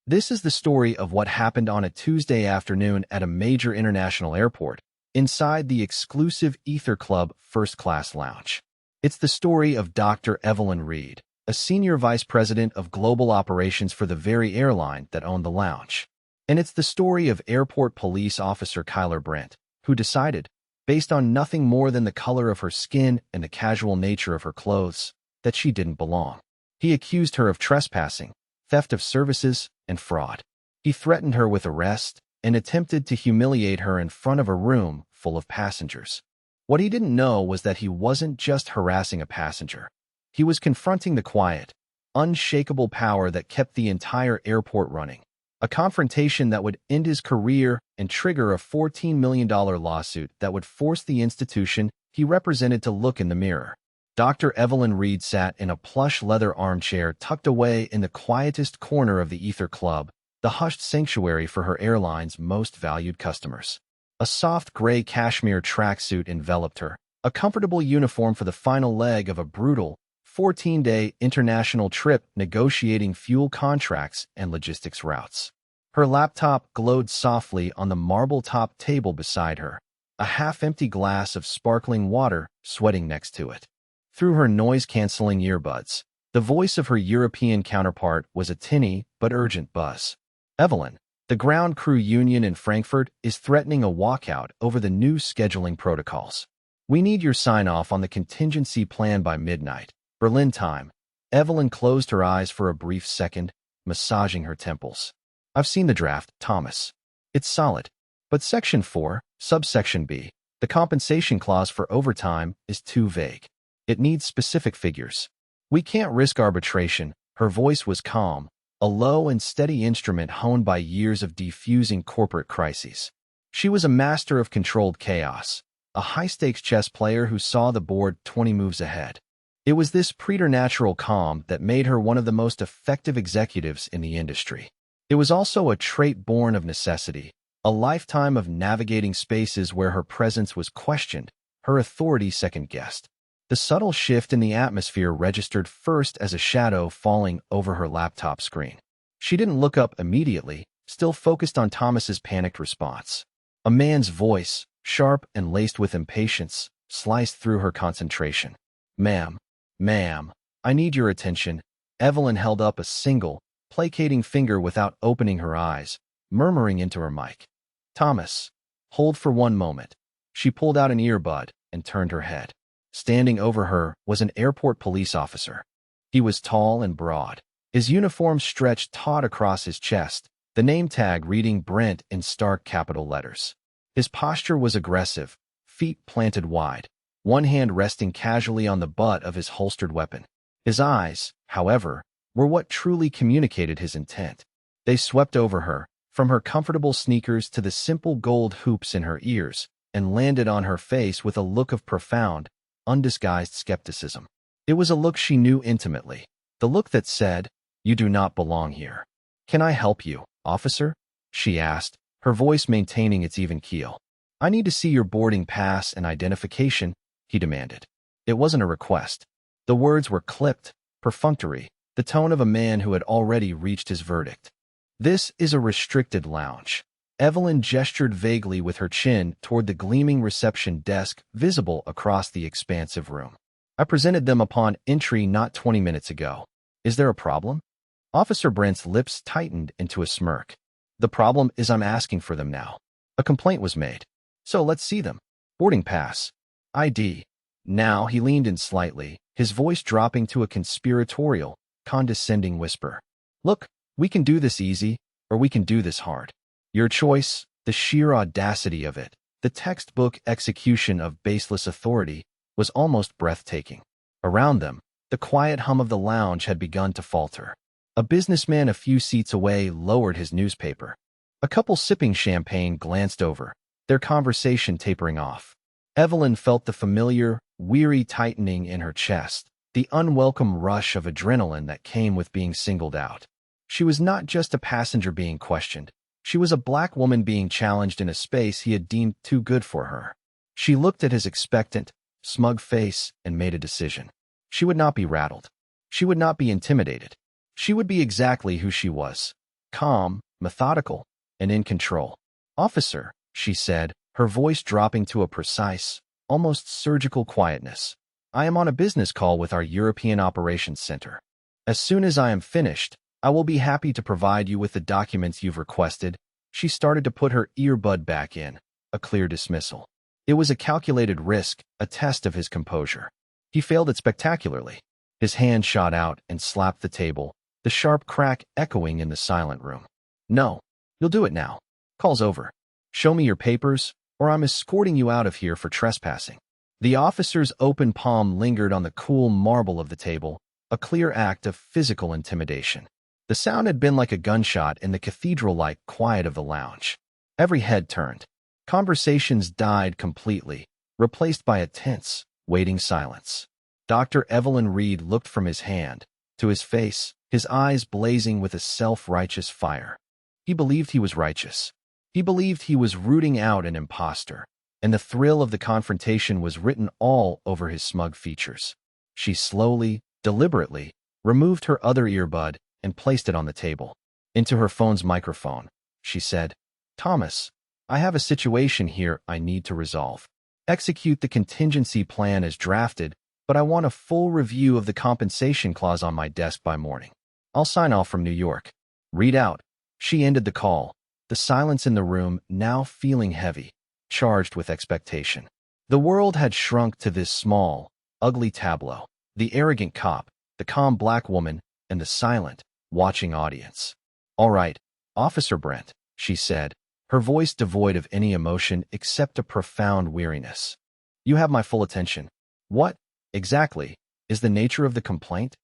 This is the story of what happened on a Tuesday afternoon at a major international airport, inside the exclusive Ether Club first-class lounge. It's the story of Dr. Evelyn Reed, a senior vice president of global operations for the very airline that owned the lounge. And it's the story of airport police officer Kyler Brent, who decided, based on nothing more than the color of her skin and the casual nature of her clothes, that she didn't belong. He accused her of trespassing, theft of services, and fraud. He threatened her with arrest and attempted to humiliate her in front of a room full of passengers. What he didn't know was that he wasn't just harassing a passenger. He was confronting the quiet, unshakable power that kept the entire airport running. A confrontation that would end his career and trigger a $14 million lawsuit that would force the institution he represented to look in the mirror. Dr. Evelyn Reed sat in a plush leather armchair tucked away in the quietest corner of the Ether Club, the hushed sanctuary for her airline's most valued customers. A soft gray cashmere tracksuit enveloped her, a comfortable uniform for the final leg of a brutal, 14-day international trip negotiating fuel contracts and logistics routes. Her laptop glowed softly on the marble-top table beside her, a half-empty glass of sparkling water sweating next to it. Through her noise-canceling earbuds, the voice of her European counterpart was a tinny but urgent buzz. Evelyn, the ground crew union in Frankfurt is threatening a walkout over the new scheduling protocols. We need your sign-off on the contingency plan by midnight, Berlin time. Evelyn closed her eyes for a brief second, massaging her temples. I've seen the draft, Thomas. It's solid. But Section 4, subsection B, the compensation clause for overtime, is too vague. It needs specific figures. We can't risk arbitration. Her voice was calm, a low and steady instrument honed by years of defusing corporate crises. She was a master of controlled chaos, a high-stakes chess player who saw the board 20 moves ahead. It was this preternatural calm that made her one of the most effective executives in the industry. It was also a trait born of necessity, a lifetime of navigating spaces where her presence was questioned, her authority second-guessed. The subtle shift in the atmosphere registered first as a shadow falling over her laptop screen. She didn't look up immediately, still focused on Thomas's panicked response. A man's voice, sharp and laced with impatience, sliced through her concentration. Ma'am, I need your attention. Evelyn held up a single, placating finger without opening her eyes, murmuring into her mic. Thomas, hold for one moment. She pulled out an earbud and turned her head. Standing over her was an airport police officer. He was tall and broad. His uniform stretched taut across his chest, the name tag reading Brent in stark capital letters. His posture was aggressive, feet planted wide, one hand resting casually on the butt of his holstered weapon. His eyes, however, were what truly communicated his intent. They swept over her, from her comfortable sneakers to the simple gold hoops in her ears, and landed on her face with a look of profound, undisguised skepticism. It was a look she knew intimately, the look that said, "You do not belong here." "Can I help you, officer?" she asked, her voice maintaining its even keel. "I need to see your boarding pass and identification," he demanded. It wasn't a request. The words were clipped, perfunctory, the tone of a man who had already reached his verdict. "This is a restricted lounge." Evelyn gestured vaguely with her chin toward the gleaming reception desk visible across the expansive room. "I presented them upon entry not 20 minutes ago. Is there a problem?" Officer Brent's lips tightened into a smirk. "The problem is I'm asking for them now. A complaint was made. So let's see them. Boarding pass. ID." Now he leaned in slightly, his voice dropping to a conspiratorial, condescending whisper. "Look, we can do this easy, or we can do this hard. Your choice." The sheer audacity of it, the textbook execution of baseless authority, was almost breathtaking. Around them, the quiet hum of the lounge had begun to falter. A businessman a few seats away lowered his newspaper. A couple sipping champagne glanced over, their conversation tapering off. Evelyn felt the familiar, weary tightening in her chest, the unwelcome rush of adrenaline that came with being singled out. She was not just a passenger being questioned. She was a black woman being challenged in a space he had deemed too good for her. She looked at his expectant, smug face and made a decision. She would not be rattled. She would not be intimidated. She would be exactly who she was. calm, methodical, and in control. "Officer," she said, her voice dropping to a precise, almost surgical quietness. "I am on a business call with our European Operations Center. As soon as I am finished, I will be happy to provide you with the documents you've requested." She started to put her earbud back in, a clear dismissal. It was a calculated risk, a test of his composure. He failed it spectacularly. His hand shot out and slapped the table, the sharp crack echoing in the silent room. "No, you'll do it now. Call's over. Show me your papers, or I'm escorting you out of here for trespassing." The officer's open palm lingered on the cool marble of the table, a clear act of physical intimidation. The sound had been like a gunshot in the cathedral-like quiet of the lounge. Every head turned. Conversations died completely, replaced by a tense, waiting silence. Dr. Evelyn Reed looked from his hand to his face, his eyes blazing with a self-righteous fire. He believed he was righteous. He believed he was rooting out an imposter, and the thrill of the confrontation was written all over his smug features. She slowly, deliberately, removed her other earbud and placed it on the table. Into her phone's microphone, she said, "Thomas, I have a situation here I need to resolve. Execute the contingency plan as drafted, but I want a full review of the compensation clause on my desk by morning. I'll sign off from New York. Read out." She ended the call, the silence in the room now feeling heavy, charged with expectation. The world had shrunk to this small, ugly tableau: the arrogant cop, the calm black woman, and the silent, watching audience. "All right, Officer Brent," she said, her voice devoid of any emotion except a profound weariness. "You have my full attention. What, exactly, is the nature of the complaint?"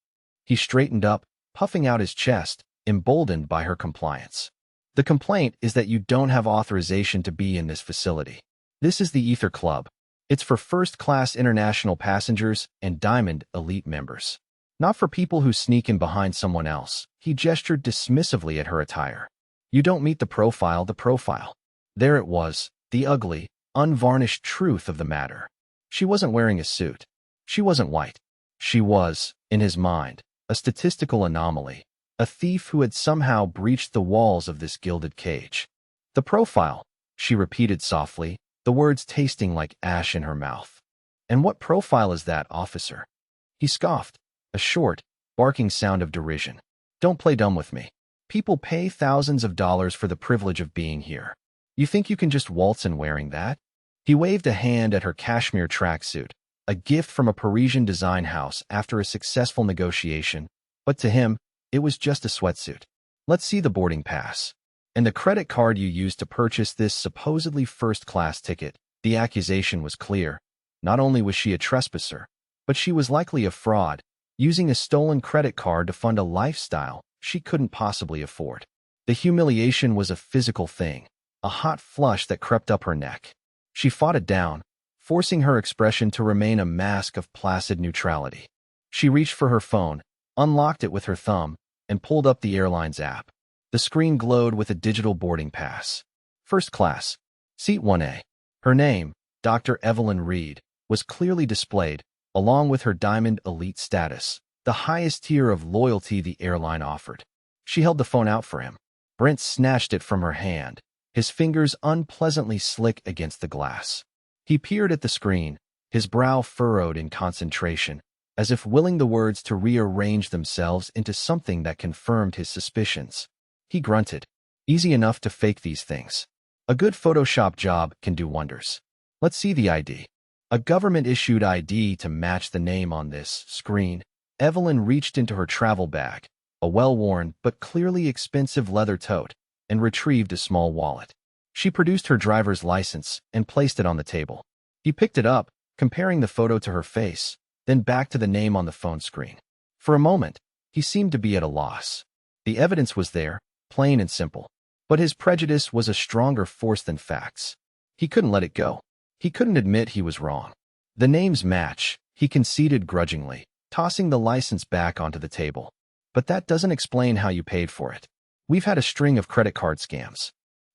He straightened up, puffing out his chest, emboldened by her compliance. "The complaint is that you don't have authorization to be in this facility. This is the Ether Club. It's for first-class international passengers and Diamond Elite members. Not for people who sneak in behind someone else." He gestured dismissively at her attire. "You don't meet the profile. There it was, the ugly, unvarnished truth of the matter. She wasn't wearing a suit. She wasn't white. She was, in his mind, a statistical anomaly, a thief who had somehow breached the walls of this gilded cage. "The profile," she repeated softly, the words tasting like ash in her mouth. "And what profile is that, officer?" He scoffed, a short, barking sound of derision. "Don't play dumb with me. People pay thousands of dollars for the privilege of being here. You think you can just waltz in wearing that?" He waved a hand at her cashmere tracksuit, a gift from a Parisian design house after a successful negotiation, but to him, it was just a sweatsuit. "Let's see the boarding pass. And the credit card you used to purchase this supposedly first-class ticket." The accusation was clear. Not only was she a trespasser, but she was likely a fraud, using a stolen credit card to fund a lifestyle she couldn't possibly afford. The humiliation was a physical thing, a hot flush that crept up her neck. She fought it down, forcing her expression to remain a mask of placid neutrality. She reached for her phone, unlocked it with her thumb, and pulled up the airline's app. The screen glowed with a digital boarding pass. First class, seat 1A. Her name, Dr. Evelyn Reed, was clearly displayed, along with her Diamond Elite status, the highest tier of loyalty the airline offered. She held the phone out for him. Brent snatched it from her hand, his fingers unpleasantly slick against the glass. He peered at the screen, his brow furrowed in concentration, as if willing the words to rearrange themselves into something that confirmed his suspicions. He grunted. "Easy enough to fake these things. A good Photoshop job can do wonders. Let's see the ID." A government-issued ID to match the name on this screen. Evelyn reached into her travel bag, a well-worn but clearly expensive leather tote, and retrieved a small wallet. She produced her driver's license and placed it on the table. He picked it up, comparing the photo to her face, then back to the name on the phone screen. For a moment, he seemed to be at a loss. The evidence was there, plain and simple, but his prejudice was a stronger force than facts. He couldn't let it go. He couldn't admit he was wrong. "The names match," he conceded grudgingly, tossing the license back onto the table. "But that doesn't explain how you paid for it. We've had a string of credit card scams.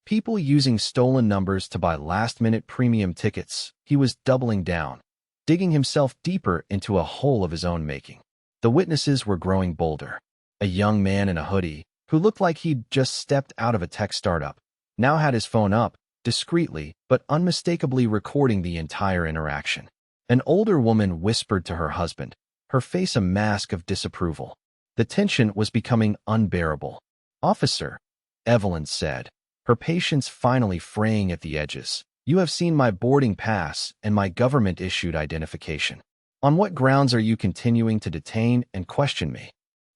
People using stolen numbers to buy last-minute premium tickets." He was doubling down, digging himself deeper into a hole of his own making. The witnesses were growing bolder. A young man in a hoodie, who looked like he'd just stepped out of a tech startup, now had his phone up, discreetly but unmistakably recording the entire interaction. An older woman whispered to her husband, her face a mask of disapproval. The tension was becoming unbearable. "Officer," Evelyn said, her patience finally fraying at the edges, "you have seen my boarding pass and my government-issued identification. On what grounds are you continuing to detain and question me?"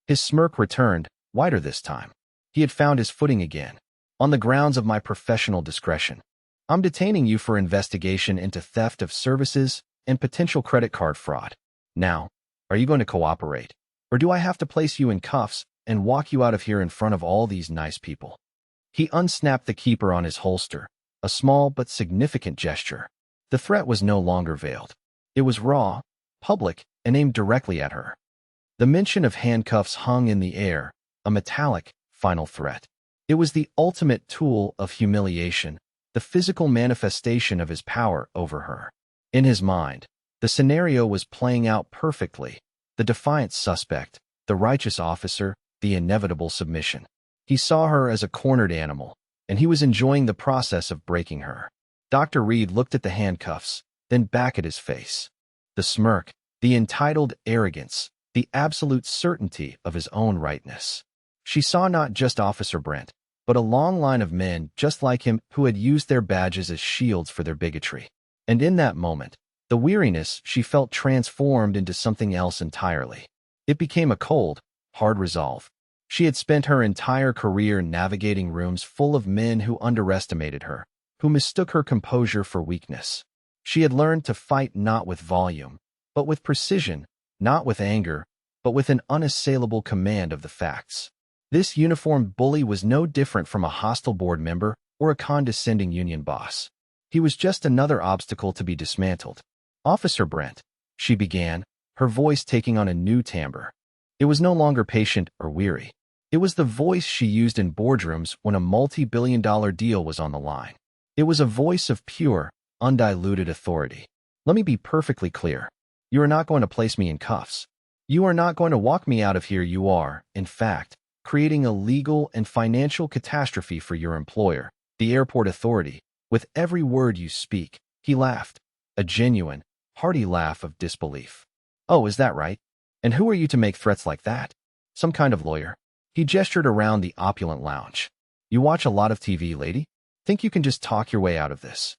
His smirk returned, wider this time. He had found his footing again. "On the grounds of my professional discretion. I'm detaining you for investigation into theft of services and potential credit card fraud. Now, are you going to cooperate? Or do I have to place you in cuffs and walk you out of here in front of all these nice people?" He unsnapped the keeper on his holster, a small but significant gesture. The threat was no longer veiled. It was raw, public, and aimed directly at her. The mention of handcuffs hung in the air, a metallic, final threat. It was the ultimate tool of humiliation, the physical manifestation of his power over her. In his mind, the scenario was playing out perfectly. The defiant suspect, the righteous officer, the inevitable submission. He saw her as a cornered animal, and he was enjoying the process of breaking her. Dr. Reed looked at the handcuffs, then back at his face. The smirk, the entitled arrogance, the absolute certainty of his own rightness. She saw not just Officer Brent, but a long line of men just like him who had used their badges as shields for their bigotry. And in that moment, the weariness she felt transformed into something else entirely. It became a cold, hard resolve. She had spent her entire career navigating rooms full of men who underestimated her, who mistook her composure for weakness. She had learned to fight not with volume, but with precision, not with anger, but with an unassailable command of the facts. This uniformed bully was no different from a hostile board member or a condescending union boss. He was just another obstacle to be dismantled. "Officer Brent," she began, her voice taking on a new timbre. It was no longer patient or weary. It was the voice she used in boardrooms when a multi-billion-dollar deal was on the line. It was a voice of pure, undiluted authority. "Let me be perfectly clear. You are not going to place me in cuffs. You are not going to walk me out of here. You are, in fact, creating a legal and financial catastrophe for your employer, the airport authority, with every word you speak." He laughed, a genuine, hearty laugh of disbelief. "Oh, is that right? And who are you to make threats like that? Some kind of lawyer?" He gestured around the opulent lounge. "You watch a lot of TV, lady? Think you can just talk your way out of this?"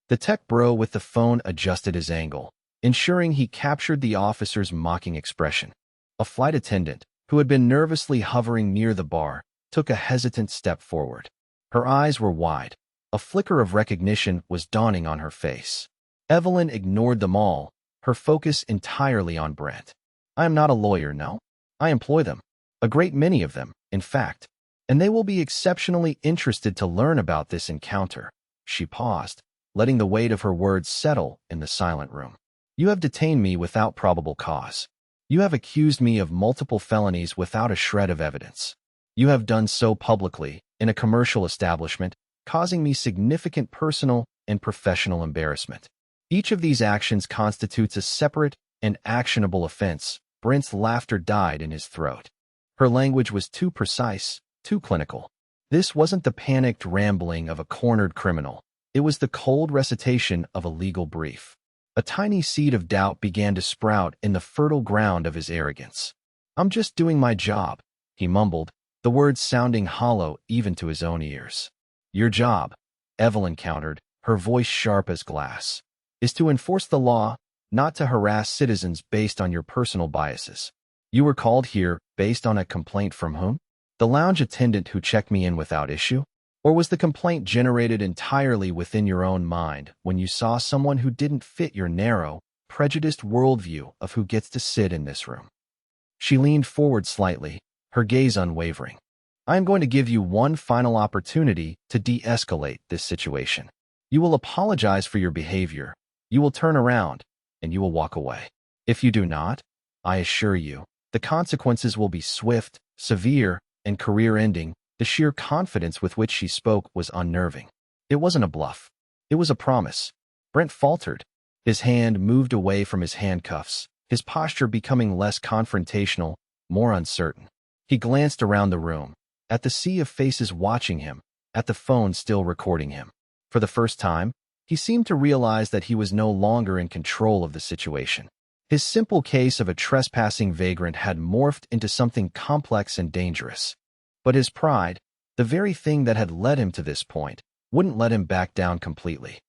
The tech bro with the phone adjusted his angle, ensuring he captured the officer's mocking expression. A flight attendant, who had been nervously hovering near the bar, took a hesitant step forward. Her eyes were wide. A flicker of recognition was dawning on her face. Evelyn ignored them all, her focus entirely on Brent. "I am not a lawyer, no. I employ them. A great many of them, in fact. And they will be exceptionally interested to learn about this encounter." She paused, letting the weight of her words settle in the silent room. "You have detained me without probable cause. You have accused me of multiple felonies without a shred of evidence. You have done so publicly, in a commercial establishment, causing me significant personal and professional embarrassment. Each of these actions constitutes a separate and actionable offense." Brent's laughter died in his throat. Her language was too precise, too clinical. This wasn't the panicked rambling of a cornered criminal. It was the cold recitation of a legal brief. A tiny seed of doubt began to sprout in the fertile ground of his arrogance. "I'm just doing my job," he mumbled, the words sounding hollow even to his own ears. "Your job," Evelyn countered, her voice sharp as glass, "is to enforce the law, not to harass citizens based on your personal biases. You were called here based on a complaint from whom? The lounge attendant who checked me in without issue? Or was the complaint generated entirely within your own mind when you saw someone who didn't fit your narrow, prejudiced worldview of who gets to sit in this room?" She leaned forward slightly, her gaze unwavering. "I am going to give you one final opportunity to de-escalate this situation. You will apologize for your behavior, you will turn around, and you will walk away. If you do not, I assure you, the consequences will be swift, severe, and career-ending." The sheer confidence with which she spoke was unnerving. It wasn't a bluff. It was a promise. Brent faltered. His hand moved away from his handcuffs, his posture becoming less confrontational, more uncertain. He glanced around the room, at the sea of faces watching him, at the phone still recording him. For the first time, he seemed to realize that he was no longer in control of the situation. His simple case of a trespassing vagrant had morphed into something complex and dangerous. But his pride, the very thing that had led him to this point, wouldn't let him back down completely.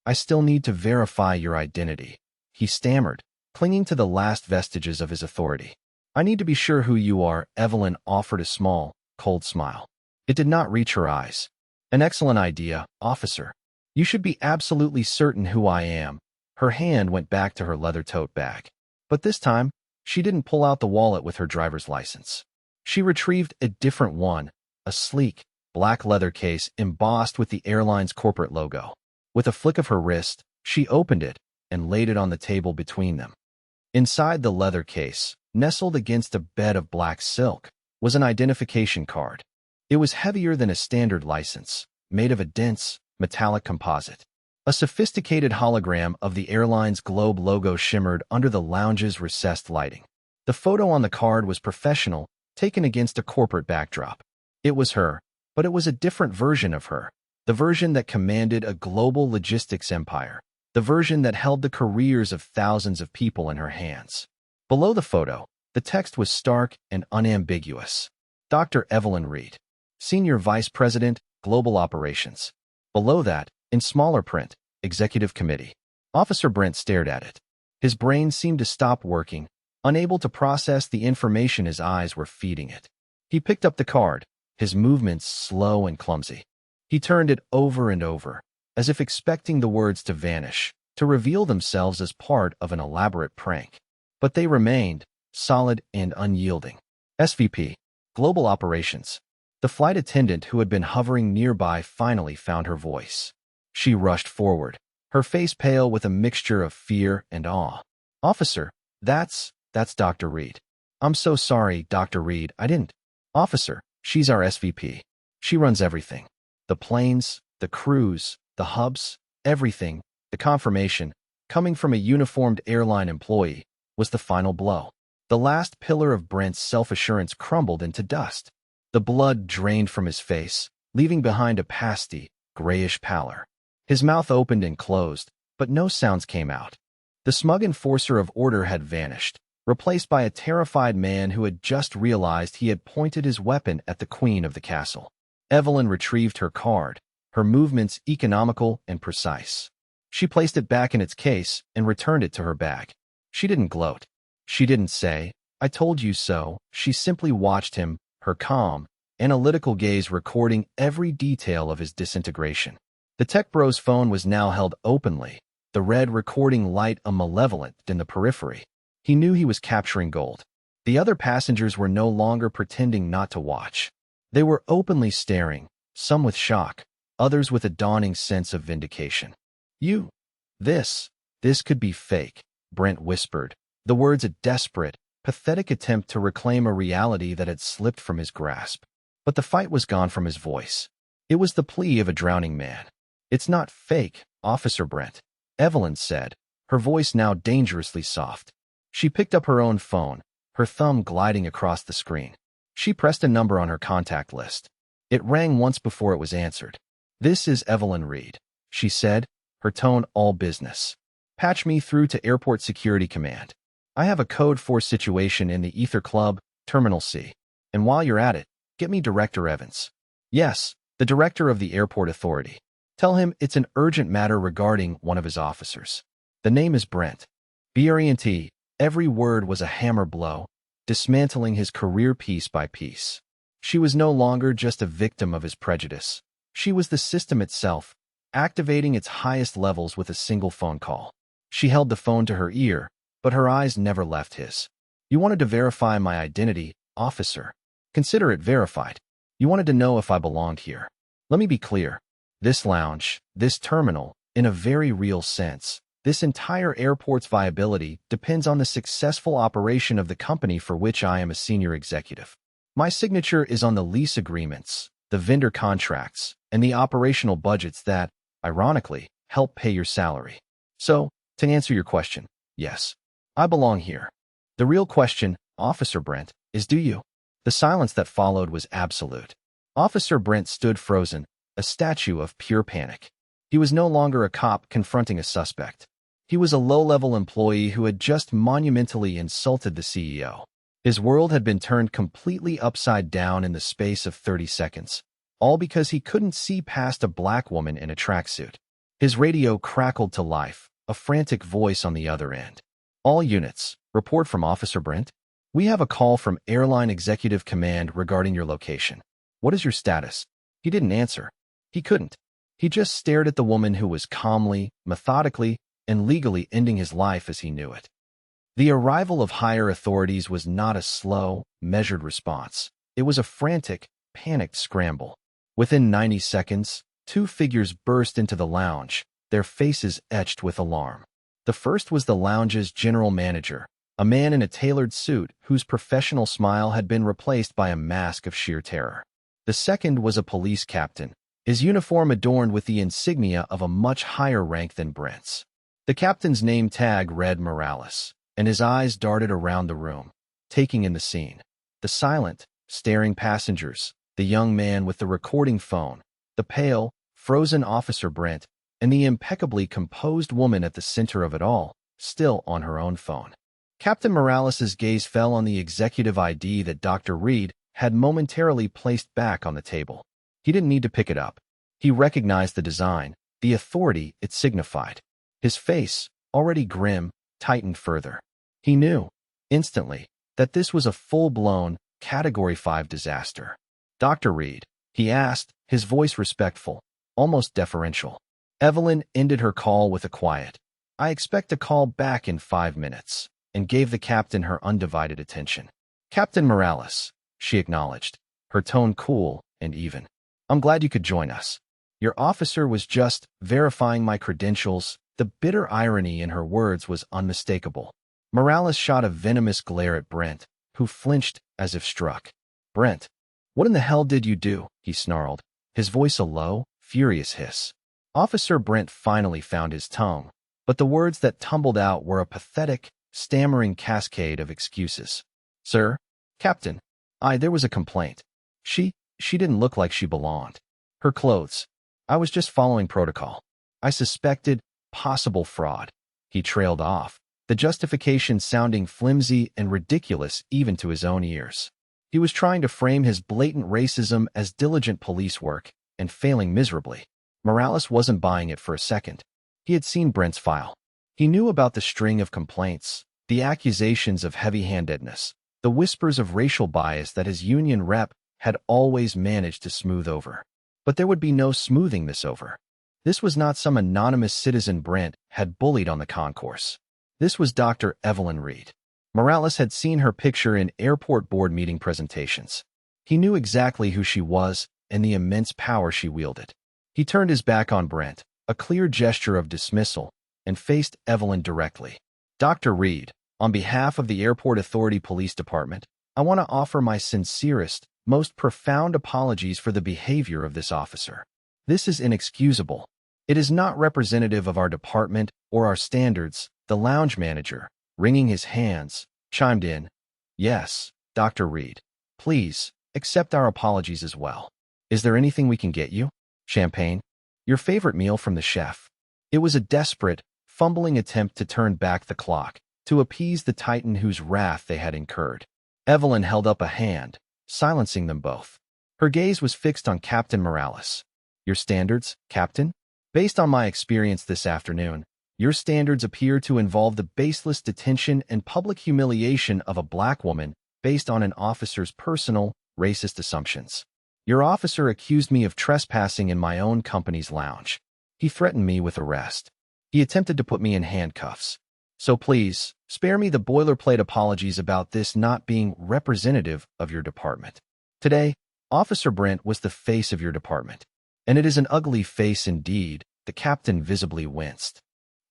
I still need to verify your identity," he stammered, clinging to the last vestiges of his authority. "I need to be sure who you are," Evelyn offered a small, cold smile. It did not reach her eyes. "An excellent idea, officer. You should be absolutely certain who I am." Her hand went back to her leather tote bag. But this time, she didn't pull out the wallet with her driver's license. She retrieved a different one, a sleek, black leather case embossed with the airline's corporate logo. With a flick of her wrist, she opened it and laid it on the table between them. Inside the leather case, nestled against a bed of black silk, was an identification card. It was heavier than a standard license, made of a dense, metallic composite. A sophisticated hologram of the airline's globe logo shimmered under the lounge's recessed lighting. The photo on the card was professional, taken against a corporate backdrop. It was her, but it was a different version of her. The version that commanded a global logistics empire. The version that held the careers of thousands of people in her hands. Below the photo, the text was stark and unambiguous. Dr. Evelyn Reed, Senior Vice President, Global Operations. Below that, in smaller print, Executive Committee. Officer Brent stared at it. His brain seemed to stop working, unable to process the information his eyes were feeding it. He picked up the card, his movements slow and clumsy. He turned it over and over, as if expecting the words to vanish, to reveal themselves as part of an elaborate prank. But they remained, solid and unyielding. SVP, Global Operations. The flight attendant who had been hovering nearby finally found her voice. She rushed forward, her face pale with a mixture of fear and awe. "Officer, that's Dr. Reed." "I'm so sorry, Dr. Reed, I didn't." "Officer, she's our SVP. She runs everything. The planes, the crews, the hubs, everything." The confirmation, coming from a uniformed airline employee, was the final blow. The last pillar of Brent's self-assurance crumbled into dust. The blood drained from his face, leaving behind a pasty, grayish pallor. His mouth opened and closed, but no sounds came out. The smug enforcer of order had vanished, replaced by a terrified man who had just realized he had pointed his weapon at the queen of the castle. Evelyn retrieved her card, her movements economical and precise. She placed it back in its case and returned it to her bag. She didn't gloat. She didn't say, "I told you so." She simply watched him, her calm, analytical gaze recording every detail of his disintegration. The tech bro's phone was now held openly, the red recording light a malevolent in the periphery. He knew he was capturing gold. The other passengers were no longer pretending not to watch. They were openly staring, some with shock, others with a dawning sense of vindication. This could be fake," Brent whispered, the words a desperate, pathetic attempt to reclaim a reality that had slipped from his grasp. But the fight was gone from his voice. It was the plea of a drowning man. "It's not fake, Officer Brent," Evelyn said, her voice now dangerously soft. She picked up her own phone, her thumb gliding across the screen. She pressed a number on her contact list. It rang once before it was answered. "This is Evelyn Reed," she said, her tone all business. "Patch me through to Airport Security Command. I have a Code 4 situation in the Ether Club, Terminal C. And while you're at it, get me Director Evans." "Yes, the director of the Airport Authority. Tell him it's an urgent matter regarding one of his officers. The name is Brent. Brent." Every word was a hammer blow, dismantling his career piece by piece. She was no longer just a victim of his prejudice. She was the system itself, activating its highest levels with a single phone call. She held the phone to her ear, but her eyes never left his. "You wanted to verify my identity, officer. Consider it verified. You wanted to know if I belonged here. Let me be clear. This lounge, this terminal, in a very real sense, this entire airport's viability depends on the successful operation of the company for which I am a senior executive. My signature is on the lease agreements, the vendor contracts, and the operational budgets that, ironically, help pay your salary. So, to answer your question, yes, I belong here. The real question, Officer Brent, is do you?" The silence that followed was absolute. Officer Brent stood frozen, a statue of pure panic. He was no longer a cop confronting a suspect. He was a low-level employee who had just monumentally insulted the CEO. His world had been turned completely upside down in the space of 30 seconds, all because he couldn't see past a black woman in a tracksuit. His radio crackled to life, a frantic voice on the other end. "All units, report from Officer Brent. We have a call from Airline Executive Command regarding your location. What is your status?" He didn't answer. He couldn't. He just stared at the woman who was calmly, methodically, and legally ending his life as he knew it. The arrival of higher authorities was not a slow, measured response. It was a frantic, panicked scramble. Within 90 seconds, two figures burst into the lounge, their faces etched with alarm. The first was the lounge's general manager, a man in a tailored suit whose professional smile had been replaced by a mask of sheer terror. The second was a police captain, his uniform adorned with the insignia of a much higher rank than Brent's. The captain's name tag read Morales, and his eyes darted around the room, taking in the scene. The silent, staring passengers, the young man with the recording phone, the pale, frozen Officer Brent, and the impeccably composed woman at the center of it all, still on her own phone. Captain Morales's gaze fell on the executive ID that Dr. Reed had momentarily placed back on the table. He didn't need to pick it up. He recognized the design, the authority it signified. His face, already grim, tightened further. He knew, instantly, that this was a full-blown, Category 5 disaster. "Dr. Reed," he asked, his voice respectful, almost deferential. Evelyn ended her call with a quiet, "I expect a call back in 5 minutes," and gave the captain her undivided attention. "Captain Morales," she acknowledged, her tone cool and even. "I'm glad you could join us. Your officer was just verifying my credentials." The bitter irony in her words was unmistakable. Morales shot a venomous glare at Brent, who flinched as if struck. "Brent, what in the hell did you do?" he snarled, his voice a low, furious hiss. Officer Brent finally found his tongue, but the words that tumbled out were a pathetic, stammering cascade of excuses. "Sir, Captain, there was a complaint. She didn't look like she belonged. Her clothes. I was just following protocol. I suspected possible fraud." He trailed off, the justification sounding flimsy and ridiculous even to his own ears. He was trying to frame his blatant racism as diligent police work, and failing miserably. Morales wasn't buying it for a second. He had seen Brent's file. He knew about the string of complaints, the accusations of heavy-handedness, the whispers of racial bias that his union rep had always managed to smooth over. But there would be no smoothing this over. This was not some anonymous citizen Brent had bullied on the concourse. This was Dr. Evelyn Reed. Morales had seen her picture in airport board meeting presentations. He knew exactly who she was and the immense power she wielded. He turned his back on Brent, a clear gesture of dismissal, and faced Evelyn directly. "Dr. Reed, on behalf of the Airport Authority Police Department, I want to offer my sincerest, most profound apologies for the behavior of this officer. This is inexcusable. It is not representative of our department or our standards." The lounge manager, wringing his hands, chimed in. "Yes, Dr. Reed. Please, accept our apologies as well. Is there anything we can get you? Champagne? Your favorite meal from the chef?" It was a desperate, fumbling attempt to turn back the clock, to appease the titan whose wrath they had incurred. Evelyn held up a hand, silencing them both. Her gaze was fixed on Captain Morales. "Your standards, Captain? Based on my experience this afternoon, your standards appear to involve the baseless detention and public humiliation of a black woman based on an officer's personal, racist assumptions. Your officer accused me of trespassing in my own company's lounge. He threatened me with arrest. He attempted to put me in handcuffs. So please, spare me the boilerplate apologies about this not being representative of your department. Today, Officer Brent was the face of your department. And it is an ugly face indeed," the captain visibly winced.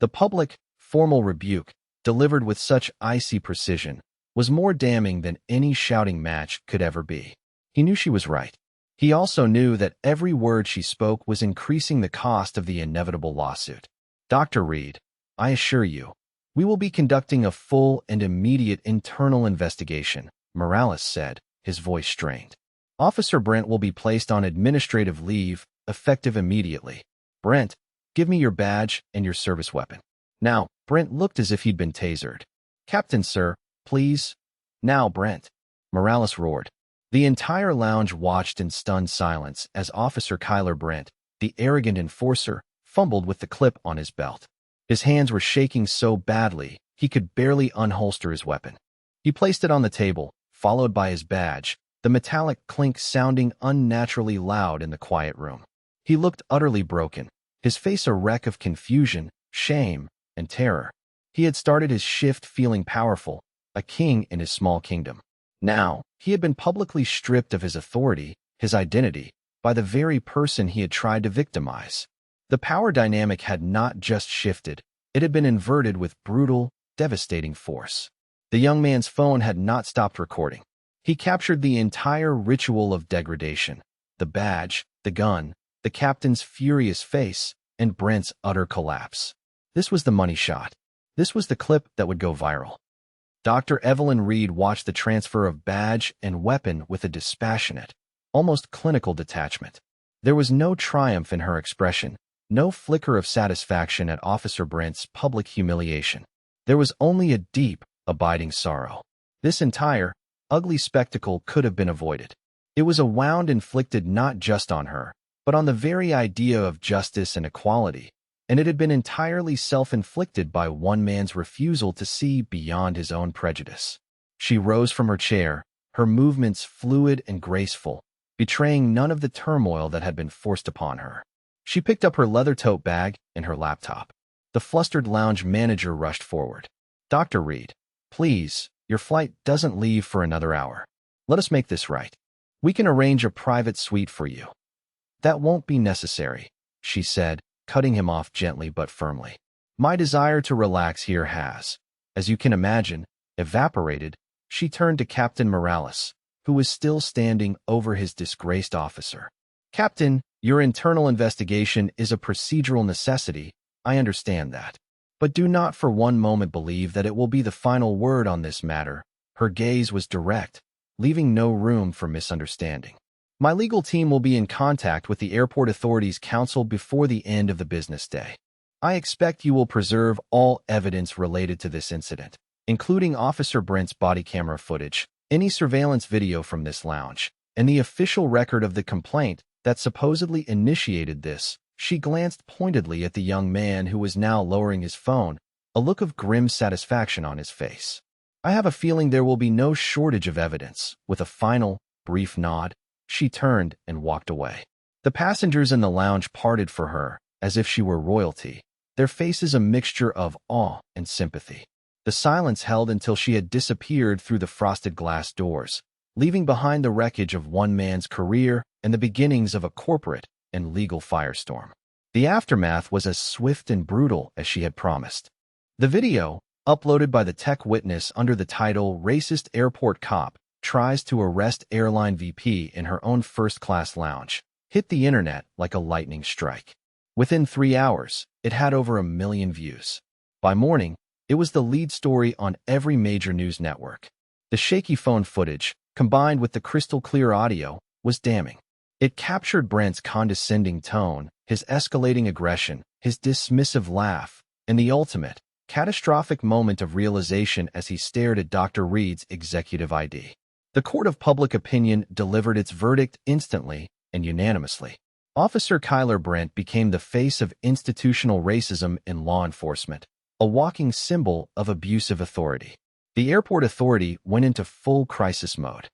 The public, formal rebuke, delivered with such icy precision, was more damning than any shouting match could ever be. He knew she was right. He also knew that every word she spoke was increasing the cost of the inevitable lawsuit. "Dr. Reed, I assure you, we will be conducting a full and immediate internal investigation," Morales said, his voice strained. Officer Brent will be placed on administrative leave, effective immediately. Brent, give me your badge and your service weapon. Now, Brent looked as if he'd been tasered. Captain, sir, please. Now, Brent. Morales roared. The entire lounge watched in stunned silence as Officer Kyler Brent, the arrogant enforcer, fumbled with the clip on his belt. His hands were shaking so badly, he could barely unholster his weapon. He placed it on the table, followed by his badge, the metallic clink sounding unnaturally loud in the quiet room. He looked utterly broken, his face a wreck of confusion, shame, and terror. He had started his shift feeling powerful, a king in his small kingdom. Now, he had been publicly stripped of his authority, his identity, by the very person he had tried to victimize. The power dynamic had not just shifted, it had been inverted with brutal, devastating force. The young man's phone had not stopped recording. He captured the entire ritual of degradation, the badge, the gun, the captain's furious face, and Brent's utter collapse. This was the money shot. This was the clip that would go viral. Dr. Evelyn Reed watched the transfer of badge and weapon with a dispassionate, almost clinical detachment. There was no triumph in her expression, no flicker of satisfaction at Officer Brent's public humiliation. There was only a deep, abiding sorrow. This entire, ugly spectacle could have been avoided. It was a wound inflicted not just on her, but on the very idea of justice and equality, and it had been entirely self-inflicted by one man's refusal to see beyond his own prejudice. She rose from her chair, her movements fluid and graceful, betraying none of the turmoil that had been forced upon her. She picked up her leather tote bag and her laptop. The flustered lounge manager rushed forward. Dr. Reed, please, your flight doesn't leave for another hour. Let us make this right. We can arrange a private suite for you. That won't be necessary, she said, cutting him off gently but firmly. My desire to relax here has, as you can imagine, evaporated. She turned to Captain Morales, who was still standing over his disgraced officer. Captain, your internal investigation is a procedural necessity, I understand that. But do not for one moment believe that it will be the final word on this matter. Her gaze was direct, leaving no room for misunderstanding. My legal team will be in contact with the Airport Authorities Council before the end of the business day. I expect you will preserve all evidence related to this incident, including Officer Brent's body camera footage, any surveillance video from this lounge, and the official record of the complaint that supposedly initiated this. She glanced pointedly at the young man who was now lowering his phone, a look of grim satisfaction on his face. I have a feeling there will be no shortage of evidence. With a final, brief nod, she turned and walked away. The passengers in the lounge parted for her, as if she were royalty, their faces a mixture of awe and sympathy. The silence held until she had disappeared through the frosted glass doors, leaving behind the wreckage of one man's career and the beginnings of a corporate and legal firestorm. The aftermath was as swift and brutal as she had promised. The video, uploaded by the tech witness under the title Racist Airport Cop Tries to Arrest Airline VP in Her Own First-Class Lounge, hit the internet like a lightning strike. Within 3 hours, it had over 1 million views. By morning, it was the lead story on every major news network. The shaky phone footage, combined with the crystal-clear audio, was damning. It captured Brent's condescending tone, his escalating aggression, his dismissive laugh, and the ultimate, catastrophic moment of realization as he stared at Dr. Reed's executive ID. The court of public opinion delivered its verdict instantly and unanimously. Officer Kyler Brent became the face of institutional racism in law enforcement, a walking symbol of abusive authority. The airport authority went into full crisis mode.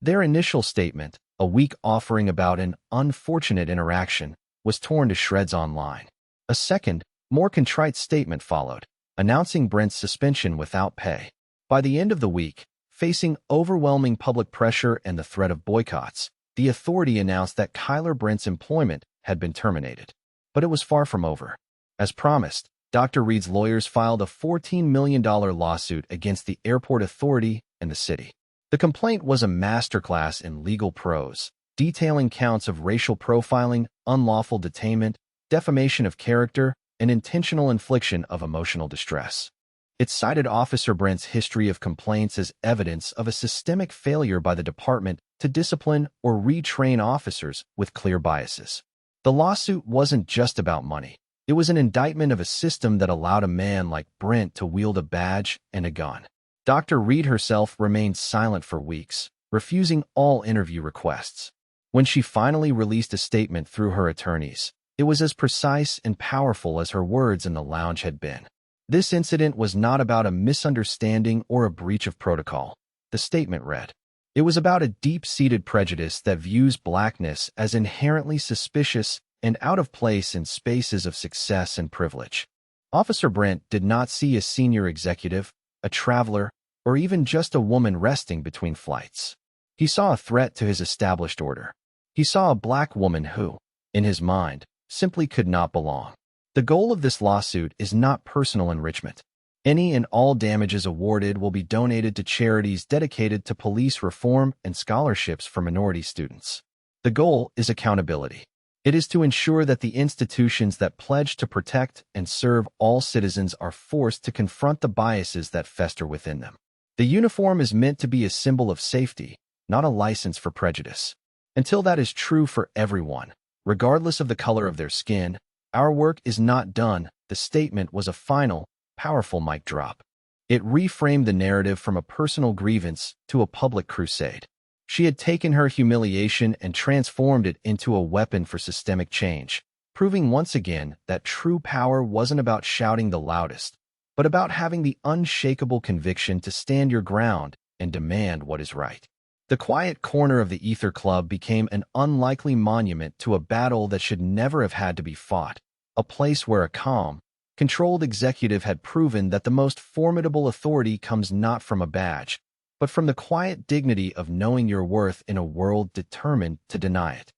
Their initial statement, a weak offering about an unfortunate interaction, was torn to shreds online. A second, more contrite statement followed, announcing Brent's suspension without pay. By the end of the week, facing overwhelming public pressure and the threat of boycotts, the authority announced that Kyler Brent's employment had been terminated. But it was far from over. As promised, Dr. Reed's lawyers filed a $14 million lawsuit against the airport authority and the city. The complaint was a masterclass in legal prose, detailing counts of racial profiling, unlawful detainment, defamation of character, and intentional infliction of emotional distress. It cited Officer Brent's history of complaints as evidence of a systemic failure by the department to discipline or retrain officers with clear biases. The lawsuit wasn't just about money. It was an indictment of a system that allowed a man like Brent to wield a badge and a gun. Dr. Reed herself remained silent for weeks, refusing all interview requests. When she finally released a statement through her attorneys, it was as precise and powerful as her words in the lounge had been. This incident was not about a misunderstanding or a breach of protocol, the statement read. It was about a deep-seated prejudice that views blackness as inherently suspicious and out of place in spaces of success and privilege. Officer Brent did not see a senior executive, a traveler, or even just a woman resting between flights. He saw a threat to his established order. He saw a black woman who, in his mind, simply could not belong. The goal of this lawsuit is not personal enrichment. Any and all damages awarded will be donated to charities dedicated to police reform and scholarships for minority students. The goal is accountability. It is to ensure that the institutions that pledge to protect and serve all citizens are forced to confront the biases that fester within them. The uniform is meant to be a symbol of safety, not a license for prejudice. Until that is true for everyone, regardless of the color of their skin, our work is not done. The statement was a final, powerful mic drop. It reframed the narrative from a personal grievance to a public crusade. She had taken her humiliation and transformed it into a weapon for systemic change, proving once again that true power wasn't about shouting the loudest, but about having the unshakable conviction to stand your ground and demand what is right. The quiet corner of the Ether Club became an unlikely monument to a battle that should never have had to be fought, a place where a calm, controlled executive had proven that the most formidable authority comes not from a badge, but from the quiet dignity of knowing your worth in a world determined to deny it.